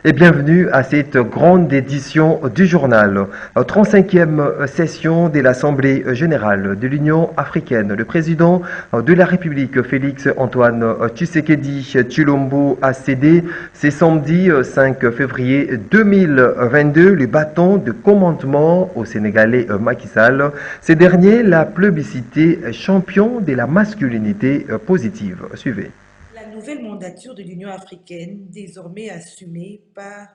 Et bienvenue à cette grande édition du journal. 35e session de l'Assemblée générale de l'Union africaine. Le président de la République, Félix Antoine Tshisekedi Tshilombo, a cédé ce samedi 5 février 2022 le bâton de commandement au Sénégalais Macky Sall. Ce dernier l'a plébiscité champion de la masculinité positive. Suivez. La nouvelle mandature de l'Union africaine, désormais assumée par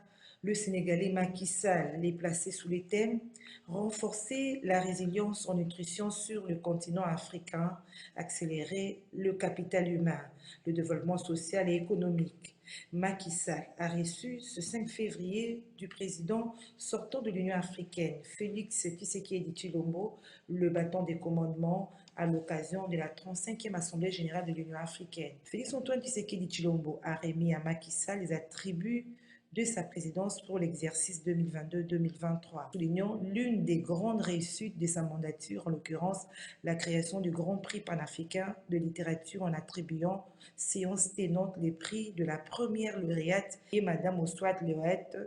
le Sénégalais Macky Sall, est placée sous les thèmes « Renforcer la résilience en nutrition sur le continent africain, accélérer le capital humain, le développement social et économique ». Macky Sall a reçu ce 5 février du président sortant de l'Union africaine, Félix Tshisekedi Tshilombo, le bâton des commandements à l'occasion de la 35e Assemblée générale de l'Union africaine. Félix Antoine Tshisekedi Tshilombo a remis à Macky Sall les attributs de sa présidence pour l'exercice 2022-2023, soulignant l'une des grandes réussites de sa mandature, en l'occurrence la création du Grand Prix panafricain de littérature en attribuant séance tenante les prix de la première lauréate et Madame Oswald lauréate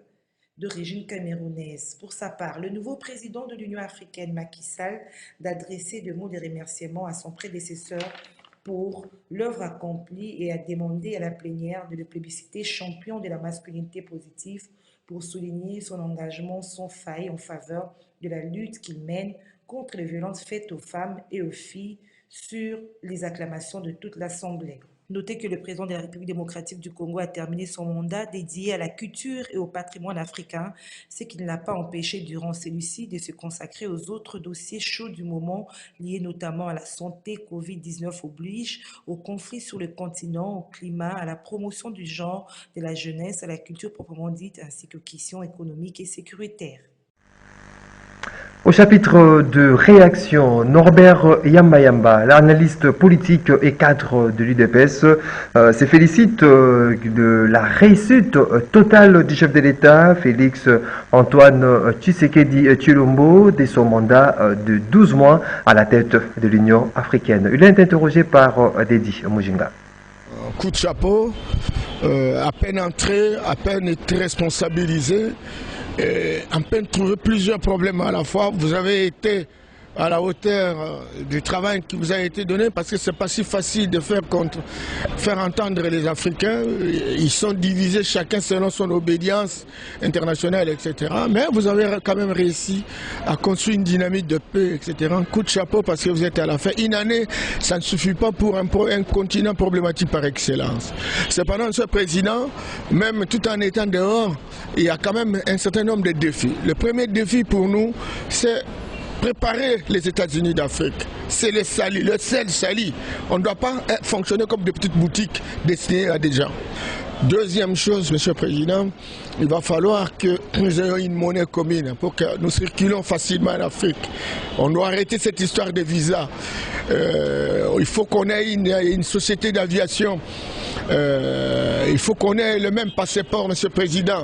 d'origine camerounaise. Pour sa part, le nouveau président de l'Union africaine, Macky Sall, d'adresser de mots de remerciement à son prédécesseur pour l'œuvre accomplie et a demandé à la plénière de le plébisciter champion de la masculinité positive pour souligner son engagement sans faille en faveur de la lutte qu'il mène contre les violences faites aux femmes et aux filles sur les acclamations de toute l'Assemblée. Notez que le président de la République démocratique du Congo a terminé son mandat dédié à la culture et au patrimoine africain, ce qui ne l'a pas empêché durant celui-ci de se consacrer aux autres dossiers chauds du moment, liés notamment à la santé, Covid-19 oblige, aux conflits sur le continent, au climat, à la promotion du genre, de la jeunesse, à la culture proprement dite, ainsi qu'aux questions économiques et sécuritaires. Au chapitre de réaction, Norbert Yamba, l'analyste politique et cadre de l'UDPS, se félicite de la réussite totale du chef de l'État, Félix Antoine Tshisekedi Tshilombo, de son mandat de 12 mois à la tête de l'Union africaine. Il est interrogé par Dedi Mujinga. Coup de chapeau, à peine entré, à peine été responsabilisé. En peine trouver plusieurs problèmes à la fois. Vous avez été à la hauteur du travail qui vous a été donné parce que c'est pas si facile de faire entendre les Africains. Ils sont divisés chacun selon son obédience internationale, etc. Mais vous avez quand même réussi à construire une dynamique de paix, etc. Un coup de chapeau parce que vous êtes à la fin. Une année, ça ne suffit pas pour un continent problématique par excellence. Cependant, ce président, même tout en étant dehors, il y a quand même un certain nombre de défis. Le premier défi pour nous, c'est préparer les États-Unis d'Afrique. C'est le sel sali. On ne doit pas fonctionner comme des petites boutiques destinées à des gens. Deuxième chose, Monsieur le Président, il va falloir que nous ayons une monnaie commune pour que nous circulons facilement en Afrique. On doit arrêter cette histoire de visa. Il faut qu'on ait une société d'aviation. Il faut qu'on ait le même passeport, Monsieur le Président.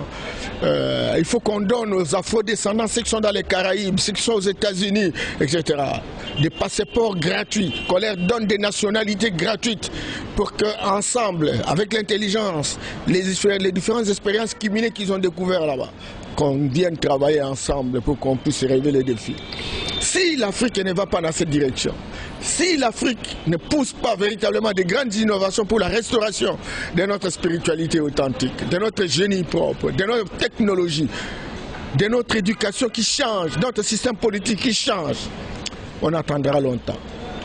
Il faut qu'on donne aux afro-descendants, ceux qui sont dans les Caraïbes, ceux qui sont aux États-Unis, etc., des passeports gratuits, qu'on leur donne des nationalités gratuites pour qu'ensemble, avec l'intelligence, les différentes expériences cumulées qu'ils ont découvertes là-bas, qu'on vienne travailler ensemble pour qu'on puisse relever les défis. Si l'Afrique ne va pas dans cette direction, si l'Afrique ne pousse pas véritablement de grandes innovations pour la restauration de notre spiritualité authentique, de notre génie propre, de notre technologie, de notre éducation qui change, notre système politique qui change, on attendra longtemps.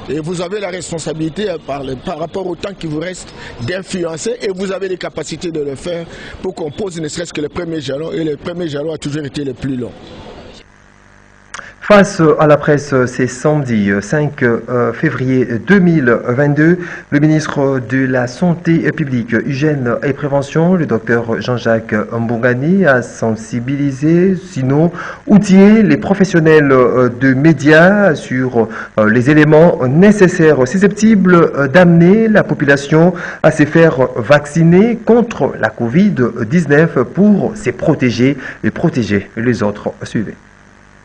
Et vous avez la responsabilité par rapport au temps qui vous reste d'influencer et vous avez les capacités de le faire pour qu'on pose ne serait-ce que le premier jalon et le premier jalon a toujours été le plus long. Face à la presse, c'est samedi 5 février 2022. Le ministre de la Santé publique, Hygiène et Prévention, le docteur Jean-Jacques Mbongani, a sensibilisé, sinon outillé les professionnels de médias sur les éléments nécessaires susceptibles d'amener la population à se faire vacciner contre la Covid-19 pour se protéger et protéger les autres. Suivez.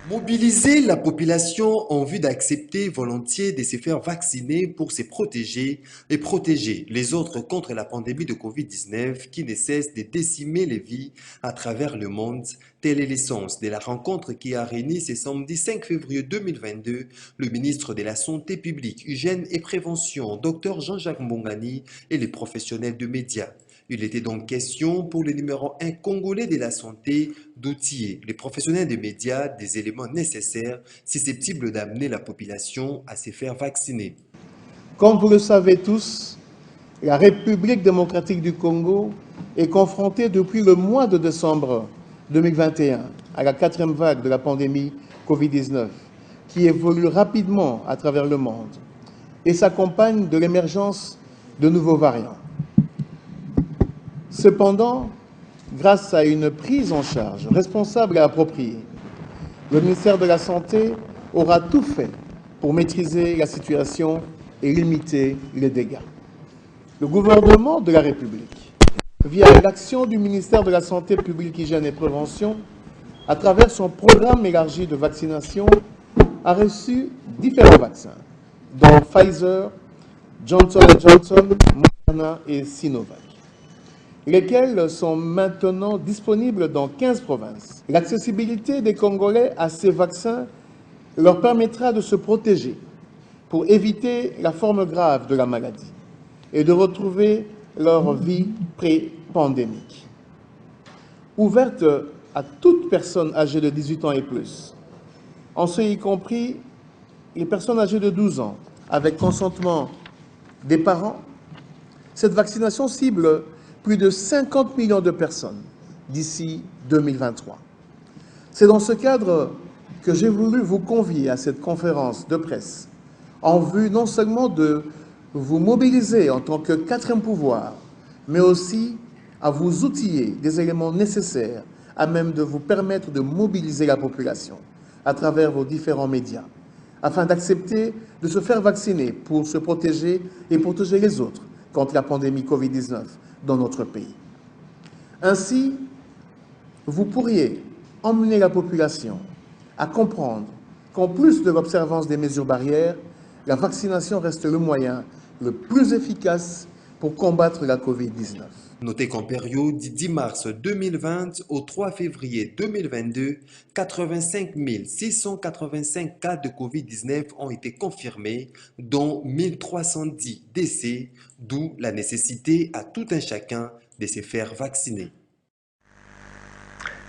Mobiliser la population en vue d'accepter volontiers de se faire vacciner pour se protéger et protéger les autres contre la pandémie de Covid-19 qui ne cesse de décimer les vies à travers le monde. Telle est l'essence de la rencontre qui a réuni ce samedi 5 février 2022 le ministre de la Santé publique, Hygiène et Prévention, Dr Jean-Jacques Mbongani, et les professionnels de médias. Il était donc question pour le numéro 1 congolais de la santé d'outiller les professionnels des médias des éléments nécessaires susceptibles d'amener la population à se faire vacciner. Comme vous le savez tous, la République démocratique du Congo est confrontée depuis le mois de décembre 2021 à la 4e vague de la pandémie Covid-19 qui évolue rapidement à travers le monde et s'accompagne de l'émergence de nouveaux variants. Cependant, grâce à une prise en charge responsable et appropriée, le ministère de la Santé aura tout fait pour maîtriser la situation et limiter les dégâts. Le gouvernement de la République, via l'action du ministère de la Santé publique, Hygiène et Prévention, à travers son programme élargi de vaccination, a reçu différents vaccins, dont Pfizer, Johnson & Johnson, Moderna et Sinovac, lesquels sont maintenant disponibles dans 15 provinces. L'accessibilité des Congolais à ces vaccins leur permettra de se protéger pour éviter la forme grave de la maladie et de retrouver leur vie pré-pandémique. Ouverte à toute personne âgée de 18 ans et plus, en ce y compris les personnes âgées de 12 ans, avec consentement des parents, cette vaccination cible plus de 50 millions de personnes d'ici 2023. C'est dans ce cadre que j'ai voulu vous convier à cette conférence de presse en vue non seulement de vous mobiliser en tant que quatrième pouvoir, mais aussi à vous outiller des éléments nécessaires à même de vous permettre de mobiliser la population à travers vos différents médias, afin d'accepter de se faire vacciner pour se protéger et protéger les autres contre la pandémie Covid-19 dans notre pays. Ainsi, vous pourriez emmener la population à comprendre qu'en plus de l'observance des mesures barrières, la vaccination reste le moyen le plus efficace pour combattre la Covid-19. Notez qu'en période du 10 mars 2020 au 3 février 2022, 85 685 cas de Covid-19 ont été confirmés, dont 1310 décès, d'où la nécessité à tout un chacun de se faire vacciner.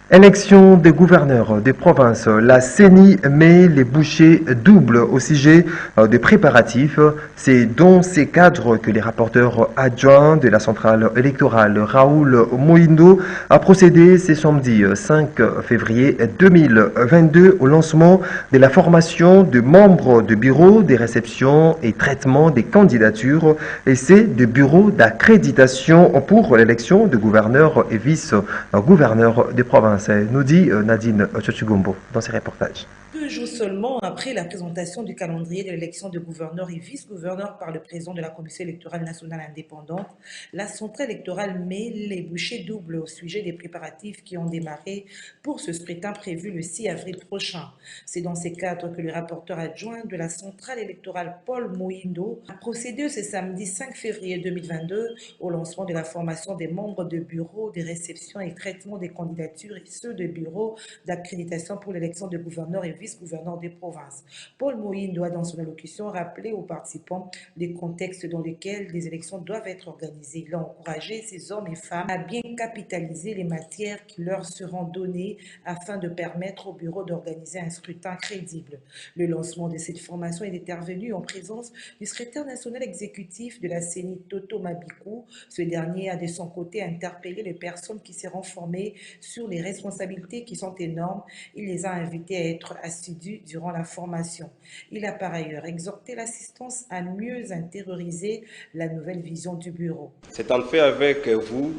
Élection des gouverneurs des provinces. La CENI met les bouchées doubles au sujet des préparatifs. C'est dans ces cadres que les rapporteurs adjoints de la centrale électorale, Raoul Moindo, a procédé ce samedi 5 février 2022 au lancement de la formation de membres du bureau des réceptions et traitement des candidatures et c'est de bureaux d'accréditation pour l'élection de gouverneurs et vice-gouverneurs des provinces. Nous dit Nadine Tchotchugombo dans ses reportages. 2 jours seulement après la présentation du calendrier de l'élection de gouverneurs et vice-gouverneurs par le président de la Commission électorale nationale indépendante, la centrale électorale met les bouchées doubles au sujet des préparatifs qui ont démarré pour ce scrutin prévu le 6 avril prochain. C'est dans ces cadres que le rapporteur adjoint de la centrale électorale, Paul Moindo, a procédé ce samedi 5 février 2022 au lancement de la formation des membres de bureaux de réception et traitement des candidatures et ceux de bureaux d'accréditation pour l'élection de gouverneurs et vice-gouverneur des provinces. Paul Moindo a dans son allocution rappelé aux participants les contextes dans lesquels des élections doivent être organisées. Il a encouragé ces hommes et femmes à bien capitaliser les matières qui leur seront données afin de permettre au bureau d'organiser un scrutin crédible. Le lancement de cette formation est intervenu en présence du secrétaire national exécutif de la CENI, Toto Mabikou. Ce dernier a de son côté interpellé les personnes qui seront formées sur les responsabilités qui sont énormes. Il les a invités à être assidus durant la formation. Il a par ailleurs exhorté l'assistance à mieux intérioriser la nouvelle vision du bureau. C'est en fait avec vous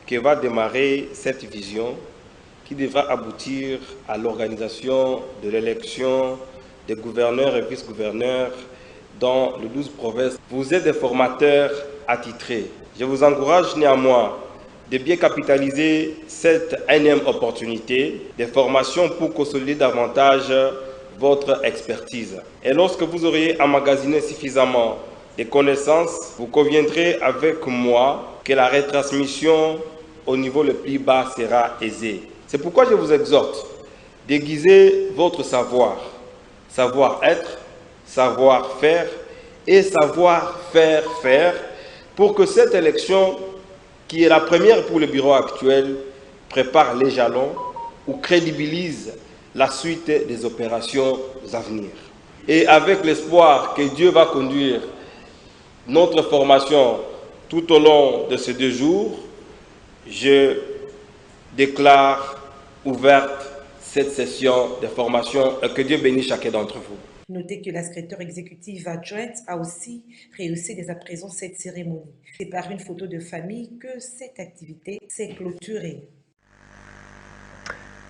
que va démarrer cette vision qui devra aboutir à l'organisation de l'élection des gouverneurs et vice-gouverneurs dans les 12 provinces. Vous êtes des formateurs attitrés. Je vous encourage néanmoins de bien capitaliser cette énième opportunité de formation pour consolider davantage votre expertise. Et lorsque vous auriez emmagasiné suffisamment de connaissances, vous conviendrez avec moi que la retransmission au niveau le plus bas sera aisée. C'est pourquoi je vous exhorte d'aiguiser votre savoir-être, savoir-faire et savoir-faire pour que cette élection, qui est la première pour le bureau actuel, prépare les jalons ou crédibilise la suite des opérations à venir. Et avec l'espoir que Dieu va conduire notre formation tout au long de ces 2 jours, je déclare ouverte cette session de formation et que Dieu bénisse chacun d'entre vous. Notez que la secrétaire exécutive adjointe a aussi rehaussé dès à présent cette cérémonie. C'est par une photo de famille que cette activité s'est clôturée.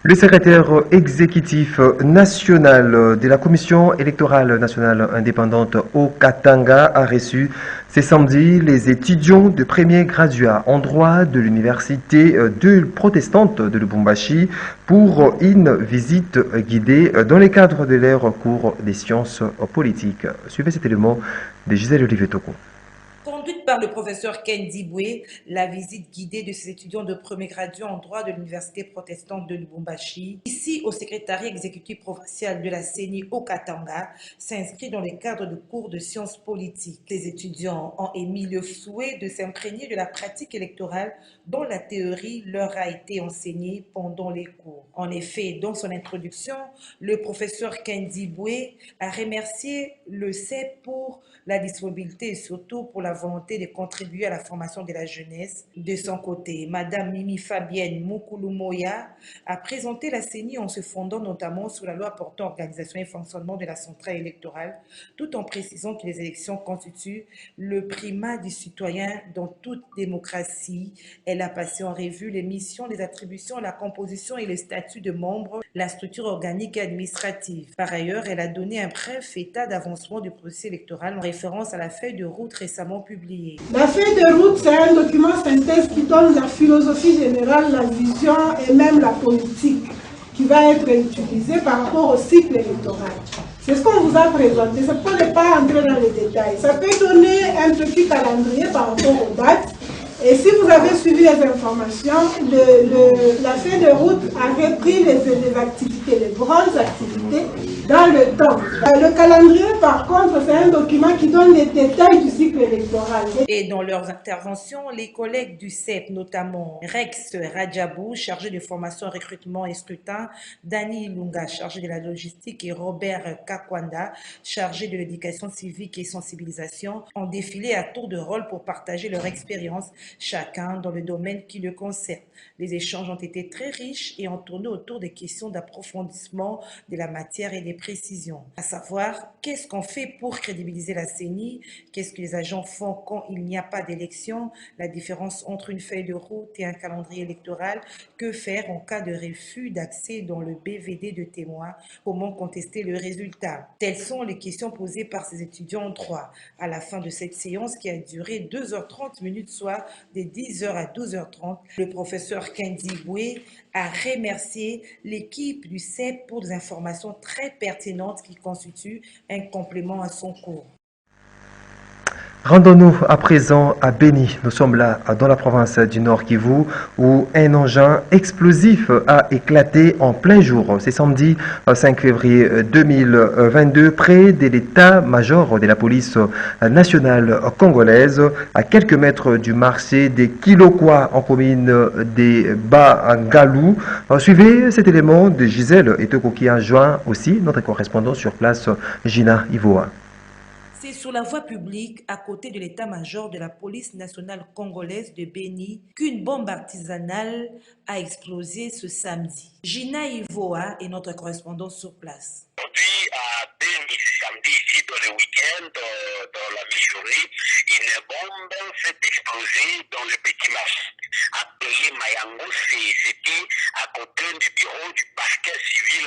Le secrétaire exécutif national de la Commission électorale nationale indépendante au Katanga a reçu ce samedi les étudiants de premier graduat en droit de l'université protestante de Lubumbashi pour une visite guidée dans le cadre de leur cours des sciences politiques. Suivez cet élément de Gisèle Olivier Toko. Conduite par le professeur Ken Diboué, la visite guidée de ces étudiants de premier graduat en droit de l'université protestante de Lubumbashi, ici au secrétariat exécutif provincial de la CENI au Katanga, s'inscrit dans le cadre de cours de sciences politiques. Les étudiants ont émis le souhait de s'imprégner de la pratique électorale dont la théorie leur a été enseignée pendant les cours. En effet, dans son introduction, le professeur Ken Diboué a remercié le CEP pour la disponibilité et surtout pour la volonté de contribuer à la formation de la jeunesse. De son côté, Madame Mimi Fabienne Mukulumoya a présenté la CENI en se fondant notamment sur la loi portant organisation et fonctionnement de la centrale électorale, tout en précisant que les élections constituent le primat du citoyen dans toute démocratie. Elle a passé en revue les missions, les attributions, la composition et le statut de membres, la structure organique et administrative. Par ailleurs, elle a donné un bref état d'avancement du processus électoral en référence à la feuille de route récemment publiée. La feuille de route, c'est un document synthèse qui donne la philosophie générale, la vision et même la politique qui va être utilisée par rapport au cycle électoral. C'est ce qu'on vous a présenté, c'est pour ne pas entrer dans les détails. Ça peut donner un petit calendrier par rapport aux dates. Et si vous avez suivi les informations, la feuille de route a repris les activités, les grandes activités dans le temps. Le calendrier, par contre, c'est un document qui donne les détails du cycle électoral. Et dans leurs interventions, les collègues du CEP, notamment Rex Radjabou, chargé de formation, recrutement et scrutin, Dani Lunga, chargé de la logistique, et Robert Kakwanda, chargé de l'éducation civique et sensibilisation, ont défilé à tour de rôle pour partager leur expérience, chacun dans le domaine qui le concerne. Les échanges ont été très riches et ont tourné autour des questions d'approfondissement de la matière et des précisions. À savoir, qu'est-ce qu'on fait pour crédibiliser la CENI? Qu'est-ce que les agents font quand il n'y a pas d'élection? La différence entre une feuille de route et un calendrier électoral? Que faire en cas de refus d'accès dans le BVD de témoins? Comment contester le résultat? Telles sont les questions posées par ces étudiants en droit. À la fin de cette séance qui a duré 2h30 minutes, soit de 10h à 12h30, le professeur Kendi Boué a remercié l'équipe du CEP pour des informations très pertinentes qui constituent un complément à son cours. Rendons-nous à présent à Beni. Nous sommes là dans la province du Nord Kivu où un engin explosif a éclaté en plein jour. C'est samedi 5 février 2022 près de l'état-major de la police nationale congolaise à quelques mètres du marché des Kilokwa en commune des Bangalou. Suivez cet élément de Gisèle Etoko qui a joint aussi notre correspondant sur place Gina Ivoa. C'est sur la voie publique, à côté de l'état-major de la police nationale congolaise de Beni, qu'une bombe artisanale a explosé ce samedi. Gina Ivoa est notre correspondant sur place. Aujourd'hui, à Beni, samedi, ici, dans le week-end, dans la mi-journée, journée, une bombe s'est explosée dans le petit marché appelé Mayango. C'était à côté du bureau du parquet civil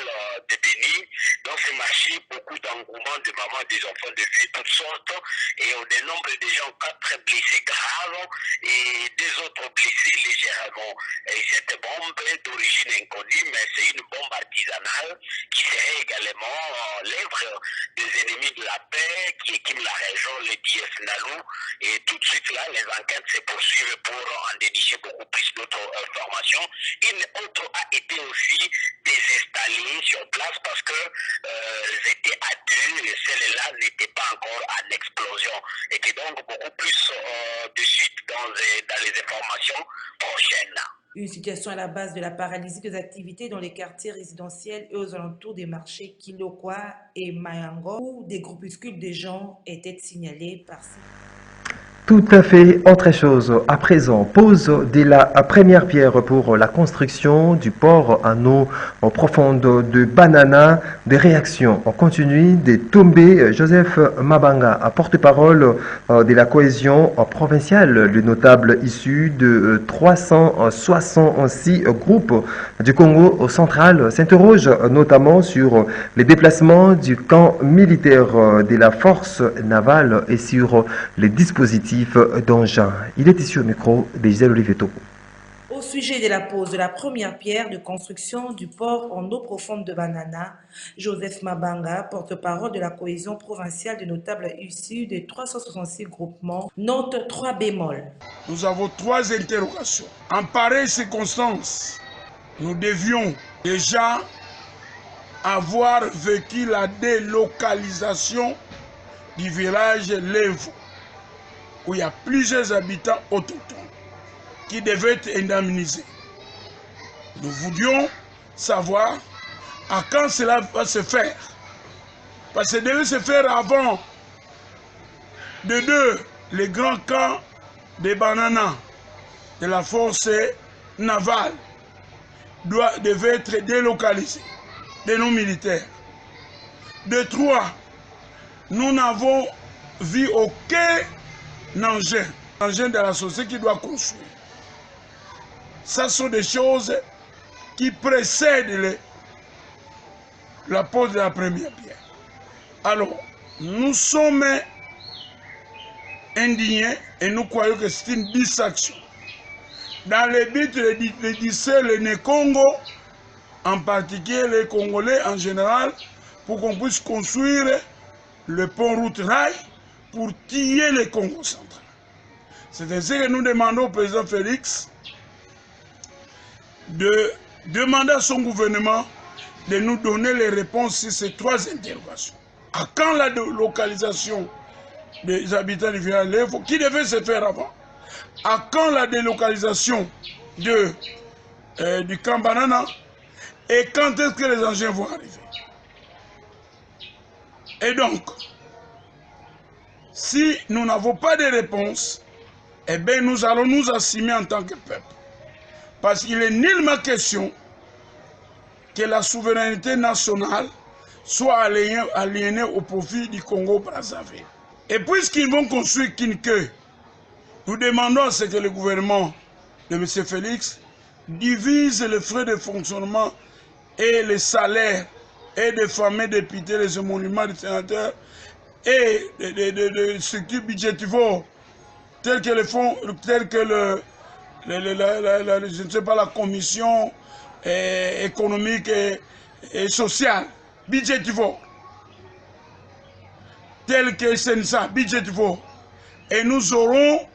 de Béni. Dans ce marché, beaucoup d'engouement de mamans, des enfants de vie, toutes sortes, et on dénombre des gens 4 blessés graves et 2 autres blessés légèrement. Et cette bombe est d'origine inconnue, mais c'est une bombe artisanale qui serait également l'œuvre des ennemis de la paix qui équipent la région, les DF Nalou. Et tout de suite là, les enquêtes se poursuivent pour en dénicher beaucoup plus d'autres informations. Une autre a été aussi désinstallée sur place parce que étaient à 2 et celle-là n'était pas encore en explosion. Et que donc beaucoup plus de suite dans les informations prochaines. Une situation à la base de la paralysie des activités dans les quartiers résidentiels et aux alentours des marchés Kilokwa et Mayango, où des groupuscules de gens étaient signalés par-ci. Tout à fait autre chose. À présent, pose de la première pierre pour la construction du port en eau profonde de Banana. Des réactions en continu de tomber. Joseph Mabanga, porte-parole de la cohésion provinciale, le notable issu de 366 groupes du Congo central, s'interroge notamment sur les déplacements du camp militaire de la force navale et sur les dispositifs d'engins. Il est ici au micro de Gisèle Oliveto. Au sujet de la pose de la première pierre de construction du port en eau profonde de Banana, Joseph Mabanga, porte-parole de la cohésion provinciale de notables issus des 366 groupements, note 3 bémols. Nous avons 3 interrogations. En pareille circonstance, nous devions déjà avoir vécu la délocalisation du village Levo, où il y a plusieurs habitants autochtones qui devaient être indemnisés. Nous voulions savoir à quand cela va se faire. Parce que ça devait se faire avant les grands camps de Banana, de la force navale, devaient être délocalisés de nos militaires. De 3, nous n'avons vu aucun engin de la société qui doit construire. Ça sont des choses qui précèdent la pose de la première pierre. Alors, nous sommes indignés et nous croyons que c'est une distraction. Dans le but de disser les Congo, en particulier les Congolais en général, pour qu'on puisse construire le pont route rail pour tiller les Congo central. C'est ainsi que nous demandons au président Félix de demander à son gouvernement de nous donner les réponses sur ces 3 interrogations. À quand la délocalisation des habitants du village Levo, qui devait se faire avant? À quand la délocalisation du camp Banana? Et quand est-ce que les engins vont arriver? Et donc, si nous n'avons pas de réponse, eh bien nous allons nous assumer en tant que peuple. Parce qu'il est nullement question que la souveraineté nationale soit aliénée au profit du Congo-Brazzaville. Et puisqu'ils vont construire Kinke, nous demandons à ce que le gouvernement de M. Félix divise les frais de fonctionnement et les salaires et des fameux députés, les émoluments des sénateurs et des structures budgétivores telles que le fonds, telles que je ne sais pas, la commission économique et sociale, budgétivore, telle que SENSA, budgétivore. Et nous aurons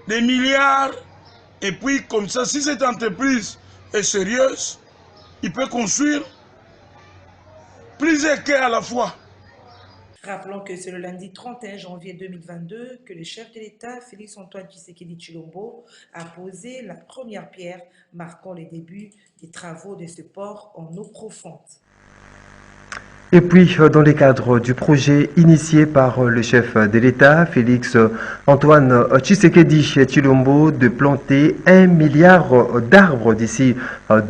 des milliards. Et puis, comme ça, si cette entreprise est sérieuse, il peut construire plusieurs quais à la fois. Rappelons que c'est le lundi 31 janvier 2022 que le chef de l'État, Félix-Antoine Tshisekedi Tshilombo, a posé la première pierre marquant les débuts des travaux de ce port en eau profonde. Et puis, dans le cadre du projet initié par le chef de l'État, Félix Antoine Tshisekedi Tshilombo, de planter 1 milliard d'arbres d'ici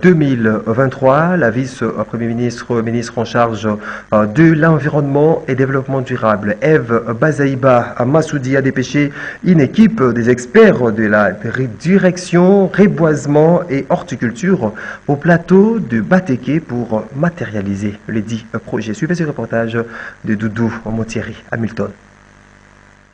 2023, la vice-premier ministre, ministre en charge de l'environnement et développement durable, Eve Bazaïba Massoudi, a dépêché une équipe des experts de la direction reboisement et horticulture au plateau de Bateke pour matérialiser les 10 projets. Suivez ce reportage de Doudou Montieri Hamilton.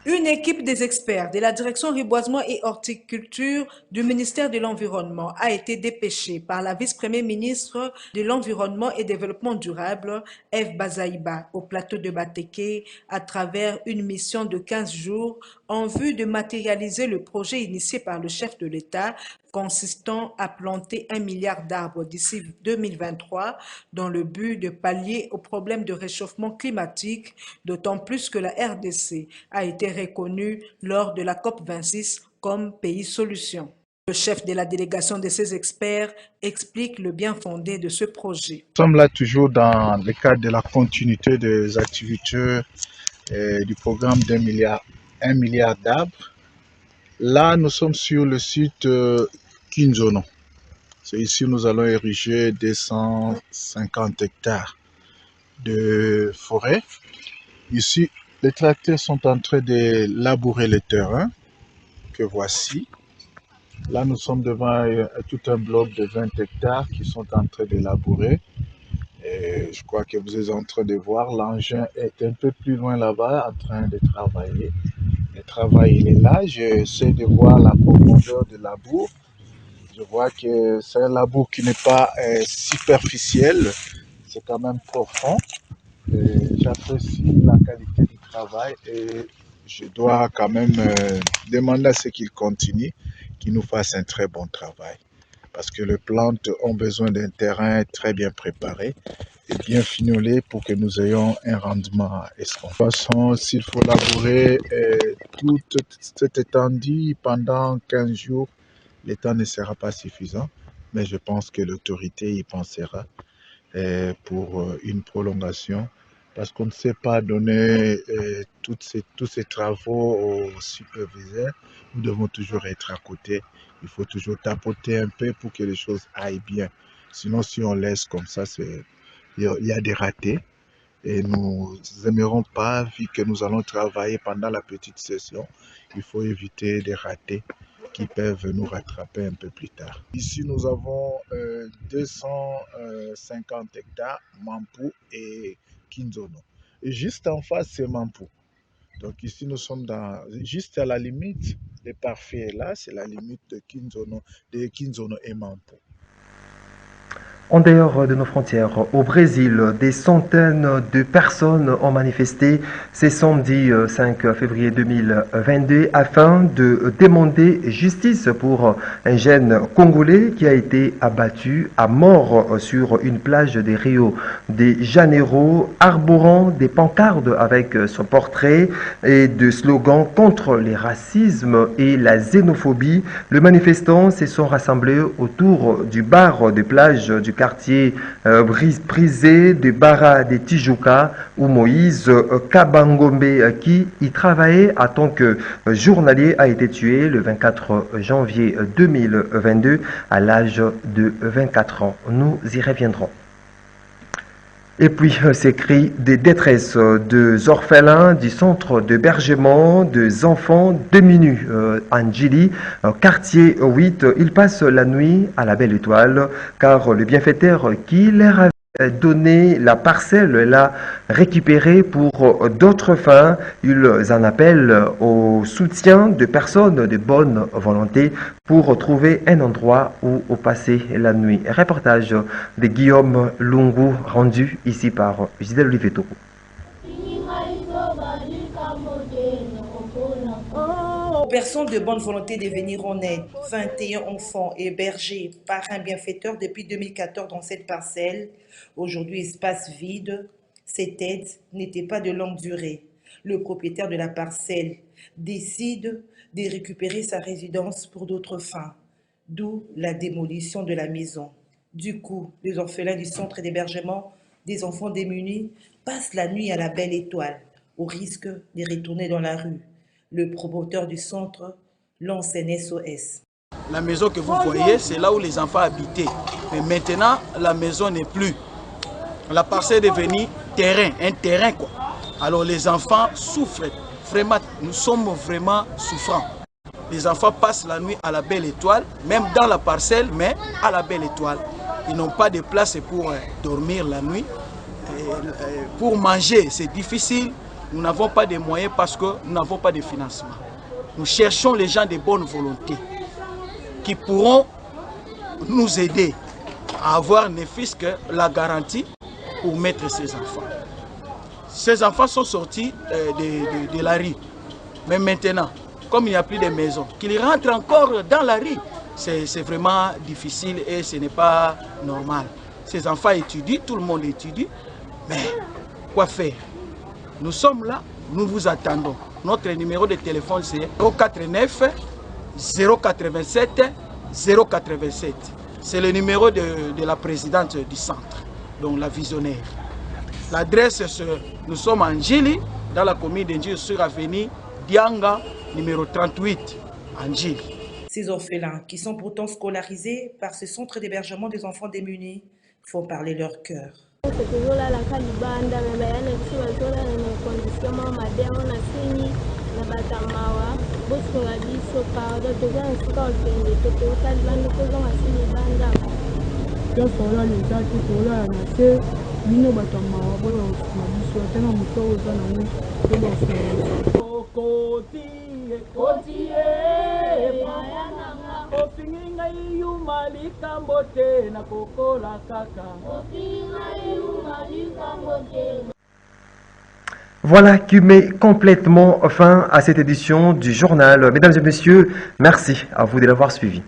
Une équipe des experts de la direction reboisement et horticulture du ministère de l'Environnement a été dépêchée par la vice-première ministre de l'Environnement et Développement durable, Eve Bazaïba, au plateau de Bateke à travers une mission de 15 jours en vue de matérialiser le projet initié par le chef de l'État consistant à planter 1 milliard d'arbres d'ici 2023 dans le but de pallier aux problèmes de réchauffement climatique, d'autant plus que la RDC a été reconnue lors de la COP26 comme pays solution. Le chef de la délégation de ces experts explique le bien fondé de ce projet. Nous sommes là toujours dans le cadre de la continuité des activités du programme d'1 milliard d'arbres. Là, nous sommes sur le site Kinzono. C'est ici que nous allons ériger 250 hectares de forêt. Ici, les tracteurs sont en train de labourer le terrain que voici. Là, nous sommes devant tout un bloc de 20 hectares qui sont en train de labourer. Et je crois que vous êtes en train de voir, l'engin est un peu plus loin là-bas en train de travailler. Le travail, il est là. J'essaie de voir la profondeur de labour. Je vois que c'est un labour qui n'est pas superficiel, c'est quand même profond. J'apprécie la qualité du travail et je dois quand même demander à ce qu'il continue, qu'il nous fasse un très bon travail. Parce que les plantes ont besoin d'un terrain très bien préparé et bien fignolé pour que nous ayons un rendement escompté. De toute façon, s'il faut labourer toute cette étendue pendant 15 jours, le temps ne sera pas suffisant, mais je pense que l'autorité y pensera pour une prolongation, parce qu'on ne sait pas donner tous ces travaux aux superviseurs. Nous devons toujours être à côté. Il faut toujours tapoter un peu pour que les choses aillent bien. Sinon, si on laisse comme ça, il y a des ratés. Et nous n'aimerons pas, vu que nous allons travailler pendant la petite session, il faut éviter des ratés qui peuvent nous rattraper un peu plus tard. Ici, nous avons 250 hectares, Mampou et Kinzono. Et juste en face, c'est Mampou. Donc ici, nous sommes juste à la limite, le parfait est là, c'est la limite de Kinzono et Mampou. En dehors de nos frontières, au Brésil, des centaines de personnes ont manifesté ce samedi 5 février 2022 afin de demander justice pour un jeune Congolais qui a été abattu à mort sur une plage de Rio de Janeiro, arborant des pancartes avec son portrait et des slogans contre les racismes et la xénophobie. Les manifestants se sont rassemblés autour du bar de plage du quartier brisé de Barra de Tijuca où Moïse Kabangombe, qui y travaillait en tant que journalier, a été tué le 24 janvier 2022 à l'âge de 24 ans. Nous y reviendrons. Et puis, ces cris de détresse des orphelins du centre d'hébergement des enfants démunis Anjili, quartier 8, ils passent la nuit à la Belle Étoile, car le bienfaiteur qui leur avait donné la parcelle l'a récupérée pour d'autres fins. Ils en appellent au soutien de personnes de bonne volonté pour trouver un endroit où passer la nuit. Reportage de Guillaume Lungu rendu ici par Gisèle Oliveto. Aux personnes de bonne volonté de venir en aide, 21 enfants hébergés par un bienfaiteur depuis 2014 dans cette parcelle, aujourd'hui espace vide. Cette aide n'était pas de longue durée. Le propriétaire de la parcelle décide de récupérer sa résidence pour d'autres fins, d'où la démolition de la maison. Du coup, les orphelins du centre d'hébergement des enfants démunis passent la nuit à la Belle Étoile, au risque de retourner dans la rue. Le promoteur du centre lance un SOS. La maison que vous voyez, c'est là où les enfants habitaient. Mais maintenant, la maison n'est plus. La parcelle est devenue terrain, un terrain quoi. Alors les enfants souffrent. Vraiment, nous sommes vraiment souffrants. Les enfants passent la nuit à la Belle Étoile, même dans la parcelle, mais à la Belle Étoile. Ils n'ont pas de place pour dormir la nuit. Pour manger, c'est difficile. Nous n'avons pas de moyens parce que nous n'avons pas de financement. Nous cherchons les gens de bonne volonté qui pourront nous aider à avoir ne fût-ce que la garantie pour mettre ces enfants. Ces enfants sont sortis de la rue. Mais maintenant, comme il n'y a plus de maisons, qu'ils rentrent encore dans la rue, c'est vraiment difficile et ce n'est pas normal. Ces enfants étudient, tout le monde étudie, mais quoi faire? Nous sommes là, nous vous attendons. Notre numéro de téléphone c'est 049 087 087. C'est le numéro de la présidente du centre, donc la visionnaire. L'adresse, nous sommes en Njili, dans la commune d'Njili, sur l'avenue Dianga, numéro 38, en Njili. Ces orphelins, qui sont pourtant scolarisés par ce centre d'hébergement des enfants démunis, font parler leur cœur. Voilà qui met complètement fin à cette édition du journal. Mesdames et messieurs, merci à vous de l'avoir suivi.